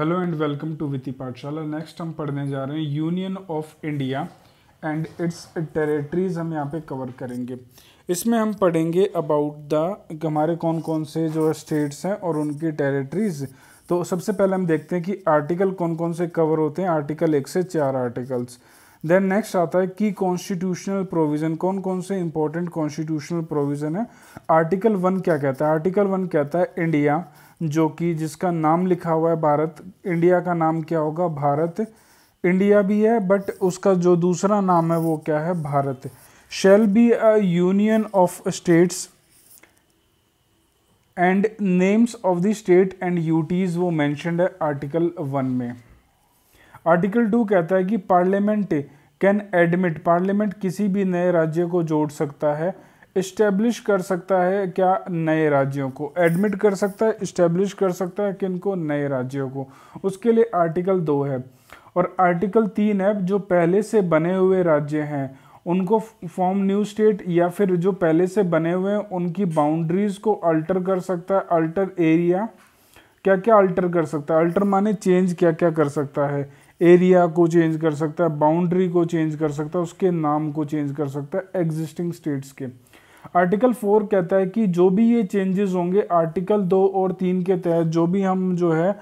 Hello and welcome to Viti Pathshala. Next हम पढ़ने जा रहे हैं union of India and its territories. हम यहाँ पे कवर करेंगे। इसमें हम पढ़ेंगे अबाउट द हमारे कौन कौन से जो स्टेट्स हैं और उनकी टेरिटरीज। तो सबसे पहले हम देखते हैं कि आर्टिकल कौन कौन से कवर होते हैं। आर्टिकल 1 से 4 आर्टिकल्स। देन नेक्स्ट आता है कि कॉन्स्टिट्यूशनल प्रोविज़न, कौन कौन से इंपॉर्टेंट कॉन्स्टिट्यूशनल प्रोविज़न है। आर्टिकल 1 क्या कहता है? आर्टिकल 1 कहता है इंडिया, जो कि जिसका नाम लिखा हुआ है भारत। इंडिया का नाम क्या होगा? भारत। इंडिया भी है बट उसका जो दूसरा नाम है वो क्या है? Bharat. Shall be a union of states and names of the state and UTs वो मेंशन्ड है आर्टिकल 1 में। आर्टिकल 2 कहता है कि पार्लियामेंट कैन एडमिट, पार्लियामेंट किसी भी नए राज्य को जोड़ सकता है, इस्टेब्लिश कर सकता है क्या? नए राज्यों को एडमिट कर सकता है, इस्टेब्लिश कर सकता है किनको? नए राज्यों को। उसके लिए आर्टिकल 2 है। और आर्टिकल 3 है, जो पहले से बने हुए राज्य हैं उनको फॉर्म न्यू स्टेट, या फिर जो पहले से बने हुए हैं उनकी बाउंड्रीज को अल्टर कर सकता है। अल्टर एरिया, क्या क्या अल्टर कर सकता है? अल्टर माने चेंज, क्या क्या कर सकता है? एरिया को चेंज कर सकता है, बाउंड्री को चेंज कर सकता है, उसके नाम को चेंज कर सकता है एग्जिस्टिंग स्टेट्स के। आर्टिकल 4 कहता है कि जो भी ये चेंजेस होंगे आर्टिकल 2 और 3 के तहत, जो भी हम जो है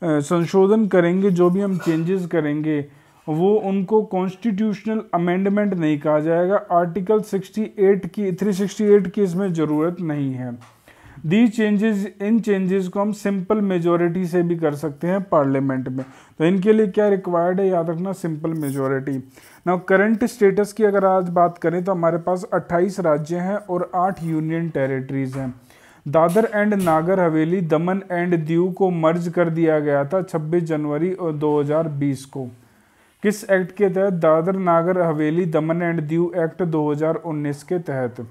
संशोधन करेंगे, जो भी हम चेंजेस करेंगे, वो उनको कॉन्स्टिट्यूशनल अमेंडमेंट नहीं कहा जाएगा। आर्टिकल 368 की इसमें ज़रूरत नहीं है। दी चेंजेस, इन चेंजेस को हम सिंपल मेजोरिटी से भी कर सकते हैं पार्लियामेंट में। तो इनके लिए क्या रिक्वायर्ड है? याद रखना, simple majority. Now current status की अगर आज बात करें तो हमारे पास 28 राज्य हैं और 8 यूनियन टेरिटरीज हैं। Dadar and Nagar Haveli, Daman and Diu को मर्ज कर दिया गया था 26 जनवरी 2020 को। किस एक्ट के तहत? दादर नागर हवेली दमन एंड दीव एक्ट 2019 के तहत।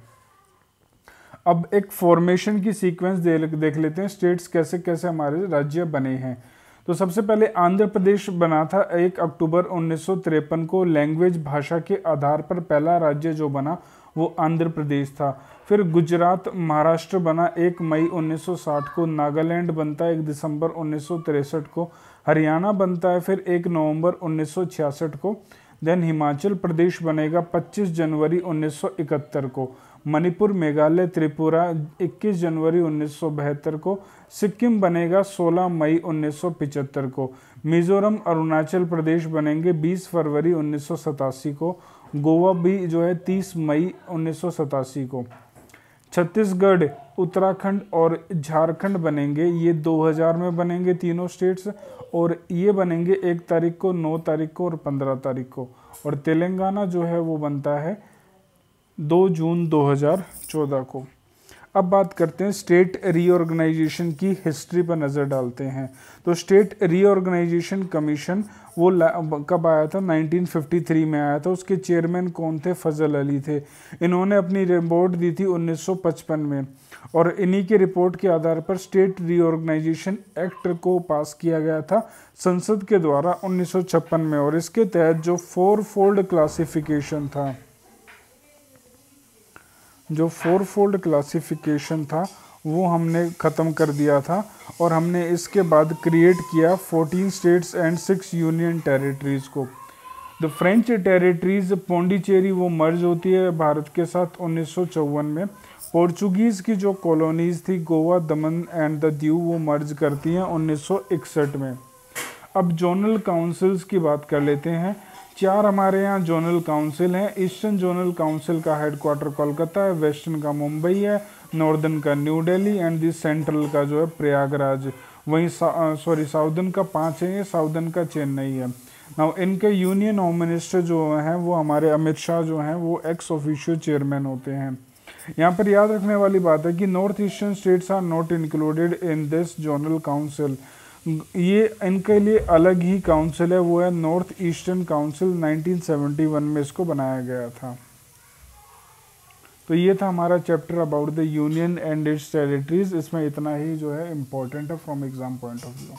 अब एक फॉर्मेशन की सीक्वेंस देख लेते हैं, स्टेट्स कैसे कैसे हमारे राज्य बने हैं। तो सबसे पहले आंध्र प्रदेश बना था 1 अक्टूबर 1953 को। लैंग्वेज, भाषा के आधार पर पहला राज्य जो बना वो आंध्र प्रदेश था। फिर गुजरात, महाराष्ट्र बना 1 मई 1960 को। नागालैंड बनता है 1 दिसंबर 1963 को। हरियाणा बनता है फिर 1 नवंबर 1966 को। देन हिमाचल प्रदेश बनेगा 25 जनवरी 1971 को। मणिपुर, मेघालय, त्रिपुरा 21 जनवरी 1972 को। सिक्किम बनेगा 16 मई 1975 को। मिजोरम, अरुणाचल प्रदेश बनेंगे 20 फरवरी 1987 को। गोवा भी जो है 30 मई 1987 को। छत्तीसगढ़, उत्तराखंड और झारखंड बनेंगे, ये 2000 में बनेंगे तीनों स्टेट्स, और ये बनेंगे 1 तारीख को, 9 तारीख को और 15 तारीख को। और तेलंगाना जो है वो बनता है 2 जून 2014 को। अब बात करते हैं स्टेट रीऑर्गेनाइजेशन की हिस्ट्री पर नज़र डालते हैं। तो स्टेट रीऑर्गेनाइजेशन कमीशन वो कब आया था? 1953 में आया था। उसके चेयरमैन कौन थे? फजल अली थे। इन्होंने अपनी रिपोर्ट दी थी 1955 में, और इन्हीं के रिपोर्ट के आधार पर स्टेट रीऑर्गेनाइजेशन एक्ट को पास किया गया था संसद के द्वारा 1956 में। और इसके तहत जो 4-फोल्ड क्लासिफिकेशन था, जो 4-फोल्ड क्लासिफिकेशन था वो हमने ख़त्म कर दिया था, और हमने इसके बाद क्रिएट किया 14 स्टेट्स एंड 6 यूनियन टेरिटरीज़ को। द फ्रेंच टेरिटरीज़ पौंडीचेरी वो मर्ज होती है भारत के साथ 1954 में। पोर्चुगीज़ की जो कॉलोनीज़ थी गोवा, दमन एंड द दीव वो मर्ज करती हैं 1961 में। अब जोनल काउंसिल्स की बात कर लेते हैं। 4 हमारे यहाँ जोनल काउंसिल हैं। ईस्टर्न जोनल काउंसिल का हेडक्वार्टर कोलकाता है, वेस्टर्न का मुंबई है, नॉर्दर्न का new Delhi and the central का जो है प्रयागराज। वहीं साउदर्न का 5 है, ये साउदर्न का चेन्नई है। नाउ इनके यूनियन होम मिनिस्टर जो हैं वो हमारे अमित शाह जो हैं वो एक्स ऑफिशियो चेयरमैन होते हैं। यहाँ पर याद रखने वाली बात है कि north eastern states are not included in this zonal council. ये इनके लिए अलग ही काउंसिल है, वो है नॉर्थ ईस्टर्न काउंसिल। 1971 में इसको बनाया गया था। तो ये था हमारा chapter about the union and its territories. इसमें इतना ही जो है इम्पोर्टेंट है from exam point of view.